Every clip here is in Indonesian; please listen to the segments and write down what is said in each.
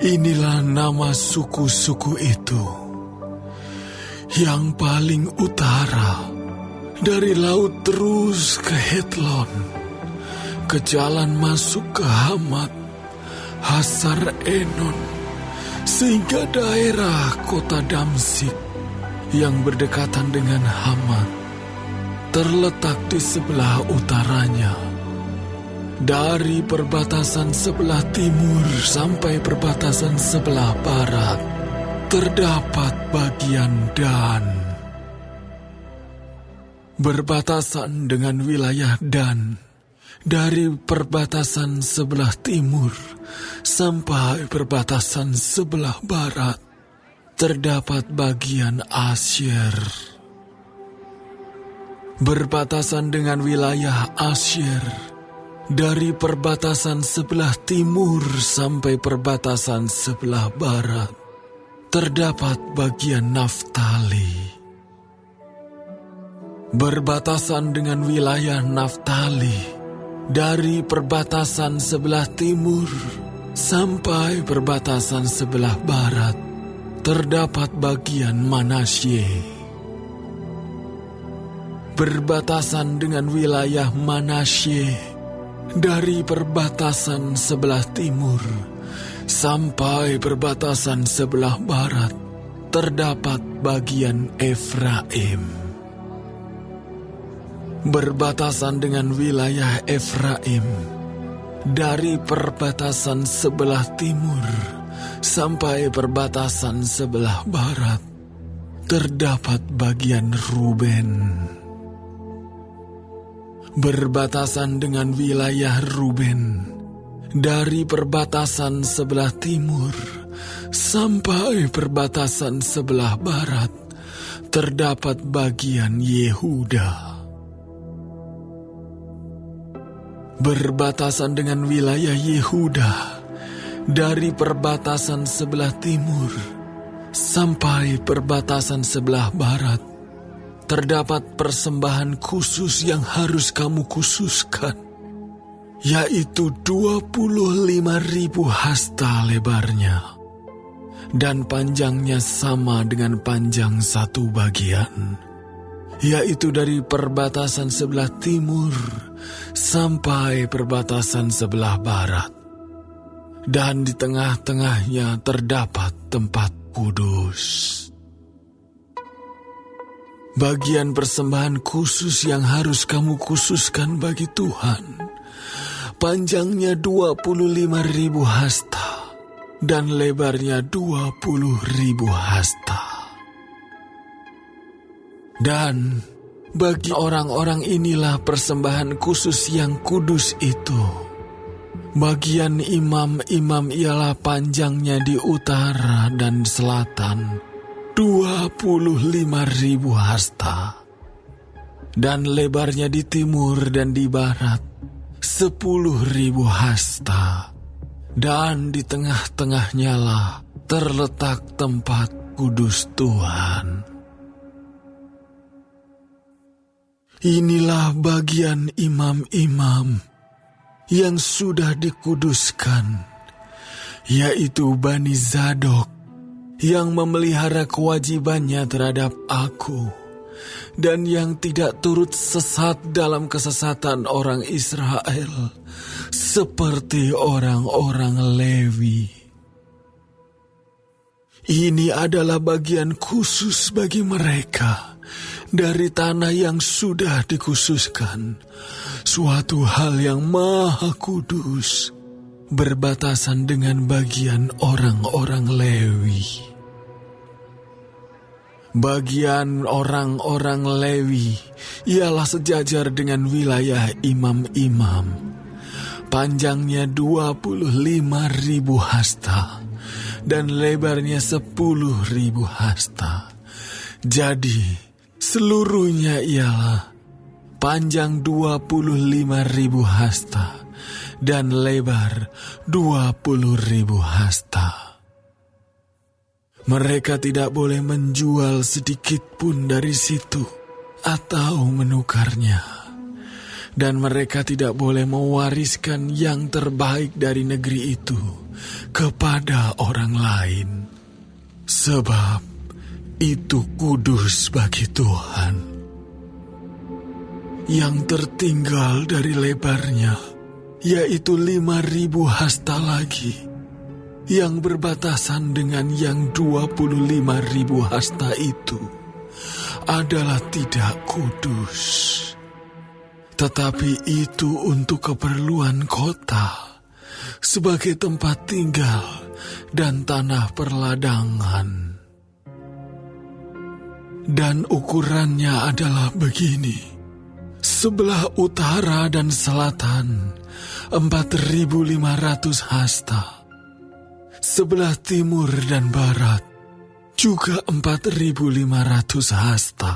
Inilah nama suku-suku itu. Yang paling utara, dari laut terus ke Hetlon, ke jalan masuk ke Hamat, Hasar Enon, sehingga daerah kota Damsik yang berdekatan dengan Hamat, terletak di sebelah utaranya. Dari perbatasan sebelah timur sampai perbatasan sebelah barat, terdapat bagian Dan. Berbatasan dengan wilayah Dan, dari perbatasan sebelah timur sampai perbatasan sebelah barat, terdapat bagian Asyer. Berbatasan dengan wilayah Asyer, dari perbatasan sebelah timur sampai perbatasan sebelah barat, terdapat bagian Naftali. Berbatasan dengan wilayah Naftali, dari perbatasan sebelah timur sampai perbatasan sebelah barat, terdapat bagian Manasye. Berbatasan dengan wilayah Manasye, dari perbatasan sebelah timur sampai perbatasan sebelah barat, terdapat bagian Efraim. Berbatasan dengan wilayah Efraim, dari perbatasan sebelah timur sampai perbatasan sebelah barat, terdapat bagian Ruben. Berbatasan dengan wilayah Ruben, dari perbatasan sebelah timur sampai perbatasan sebelah barat, terdapat bagian Yehuda. Berbatasan dengan wilayah Yehuda, dari perbatasan sebelah timur sampai perbatasan sebelah barat, terdapat persembahan khusus yang harus kamu khususkan, yaitu 25.000 hasta lebarnya, dan panjangnya sama dengan panjang satu bagian, yaitu dari perbatasan sebelah timur sampai perbatasan sebelah barat, dan di tengah-tengahnya terdapat tempat kudus. Bagian persembahan khusus yang harus kamu khususkan bagi Tuhan, panjangnya 25.000 hasta dan lebarnya 20.000 hasta. Dan bagi orang-orang inilah persembahan khusus yang kudus itu. Bagian imam-imam ialah panjangnya di utara dan selatan 25.000 hasta, dan lebarnya di timur dan di barat 10.000 hasta, dan di tengah-tengahnya lah terletak tempat kudus Tuhan. Inilah bagian imam-imam yang sudah dikuduskan, yaitu Bani Zadok, yang memelihara kewajibannya terhadap aku, dan yang tidak turut sesat dalam kesesatan orang Israel, seperti orang-orang Lewi. Ini adalah bagian khusus bagi mereka dari tanah yang sudah dikhususkan, suatu hal yang maha kudus, berbatasan dengan bagian orang-orang Lewi. Bagian orang-orang Lewi ialah sejajar dengan wilayah imam-imam. Panjangnya 25.000 hasta dan lebarnya 10.000 hasta. Jadi seluruhnya ialah panjang 25.000 hasta dan lebar 20.000 hasta. Mereka tidak boleh menjual sedikit pun dari situ atau menukarnya. dan mereka tidak boleh mewariskan yang terbaik dari negeri itu kepada orang lain, sebab itu kudus bagi Tuhan. Yang tertinggal dari lebarnya, yaitu 5.000 hasta lagi, yang berbatasan dengan yang 25.000 hasta itu, adalah tidak kudus. Tetapi itu untuk keperluan kota, sebagai tempat tinggal dan tanah perladangan. Dan ukurannya adalah begini: sebelah utara dan selatan 4.500 hasta, sebelah timur dan barat juga 4.500 hasta.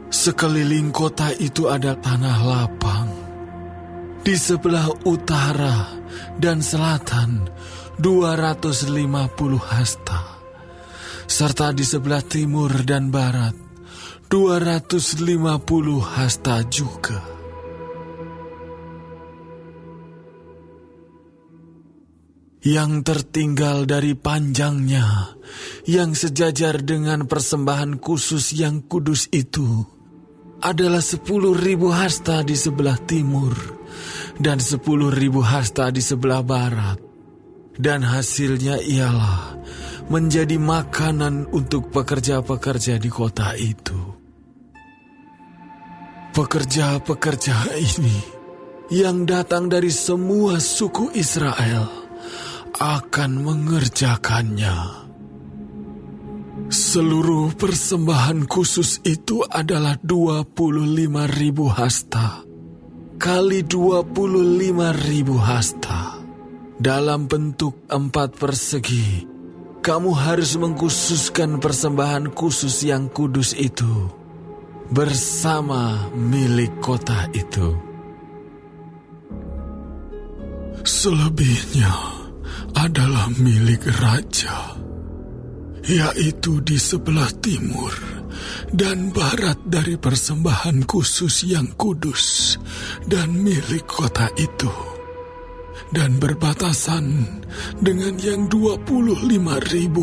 Sekeliling kota itu ada tanah lapang. Di sebelah utara dan selatan 250 hasta, serta di sebelah timur dan barat 250 hasta juga. Yang tertinggal dari panjangnya, yang sejajar dengan persembahan khusus yang kudus itu, adalah 10.000 hasta di sebelah timur dan 10.000 hasta di sebelah barat. Dan hasilnya ialah menjadi makanan untuk pekerja-pekerja di kota itu. Pekerja-pekerja ini yang datang dari semua suku Israel akan mengerjakannya. Seluruh persembahan khusus itu adalah 25.000 hasta kali 25.000 hasta dalam bentuk 4 persegi. Kamu harus mengkhususkan persembahan khusus yang kudus itu bersama milik kota itu. Selebihnya adalah milik raja, yaitu di sebelah timur dan barat dari persembahan khusus yang kudus dan milik kota itu, dan berbatasan dengan yang 25.000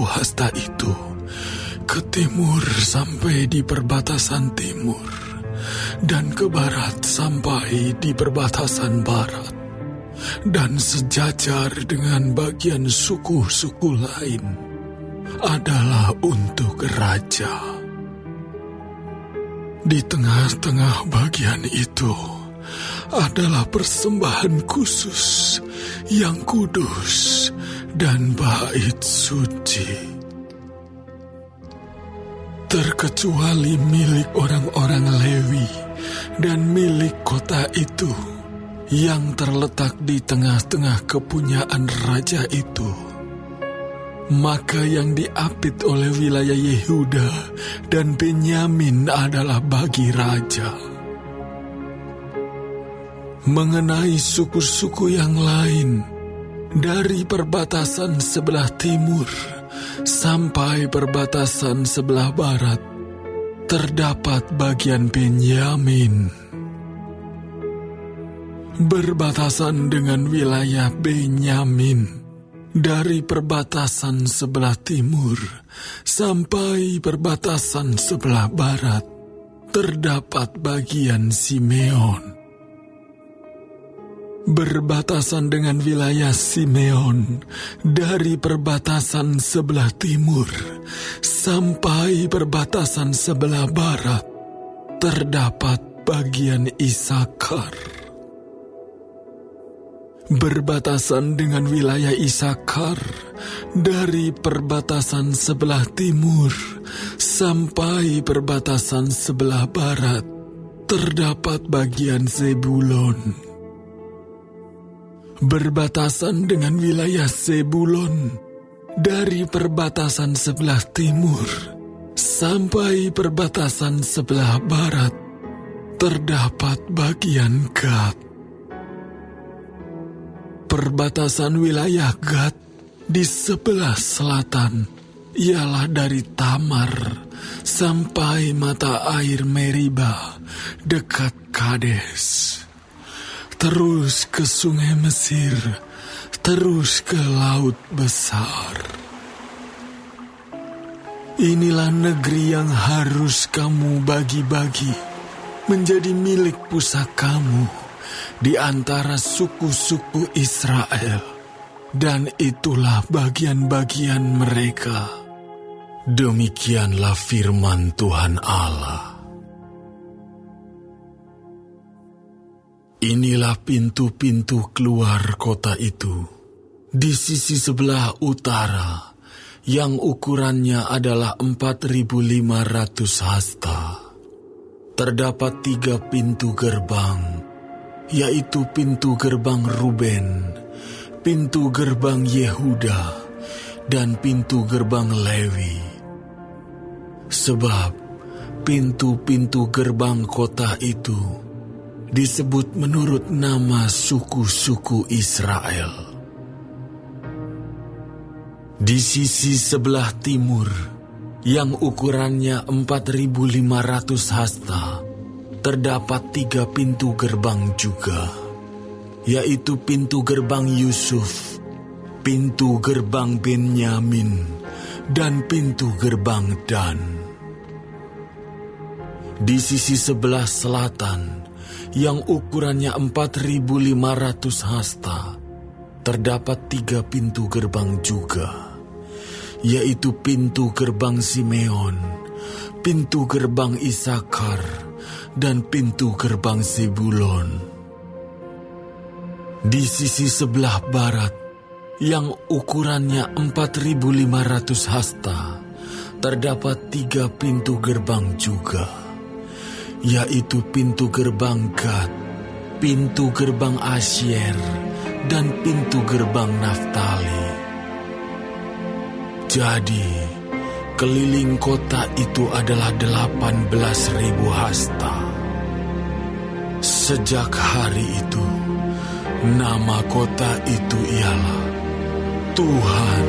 hasta itu ke timur sampai di perbatasan timur, dan ke barat sampai di perbatasan barat, dan sejajar dengan bagian suku-suku lain adalah untuk raja. Di tengah-tengah bagian itu adalah persembahan khusus yang kudus dan bait suci. Terkecuali milik orang-orang Lewi dan milik kota itu yang terletak di tengah-tengah kepunyaan raja itu, maka yang diapit oleh wilayah Yehuda dan Benyamin adalah bagi raja. Mengenai suku-suku yang lain, dari perbatasan sebelah timur sampai perbatasan sebelah barat, terdapat bagian Benyamin. Berbatasan dengan wilayah Benyamin, dari perbatasan sebelah timur sampai perbatasan sebelah barat, terdapat bagian Simeon. Berbatasan dengan wilayah Simeon, dari perbatasan sebelah timur sampai perbatasan sebelah barat, terdapat bagian Isakar. Berbatasan dengan wilayah Isakar, dari perbatasan sebelah timur sampai perbatasan sebelah barat, terdapat bagian Zebulon. Berbatasan dengan wilayah Zebulon, dari perbatasan sebelah timur sampai perbatasan sebelah barat, terdapat bagian Gad. Perbatasan wilayah Gad di sebelah selatan, ialah dari Tamar sampai mata air Meriba dekat Kades, terus ke sungai Mesir, terus ke laut besar. Inilah negeri yang harus kamu bagi-bagi menjadi milik pusakamu di antara suku-suku Israel, dan itulah bagian-bagian mereka. Demikianlah firman Tuhan Allah. Inilah pintu-pintu keluar kota itu. Di sisi sebelah utara, yang ukurannya adalah 4.500 hasta. Terdapat 3 pintu gerbang, yaitu pintu gerbang Ruben, pintu gerbang Yehuda, dan pintu gerbang Lewi. Sebab pintu-pintu gerbang kota itu disebut menurut nama suku-suku Israel. Di sisi sebelah timur, yang ukurannya 4.500 hasta, terdapat 3 pintu gerbang juga, yaitu pintu gerbang Yusuf, pintu gerbang Benyamin, dan pintu gerbang Dan. Di sisi sebelah selatan, yang ukurannya 4.500 hasta, terdapat 3 pintu gerbang juga, yaitu pintu gerbang Simeon, pintu gerbang Isakar, dan pintu gerbang Zebulon. Di sisi sebelah barat, yang ukurannya 4.500 hasta, terdapat 3 pintu gerbang juga, yaitu pintu gerbang Gad, pintu gerbang Asyer, dan pintu gerbang Naftali. Jadi, keliling kota itu adalah 18.000 hasta. Sejak hari itu, nama kota itu ialah Tuhan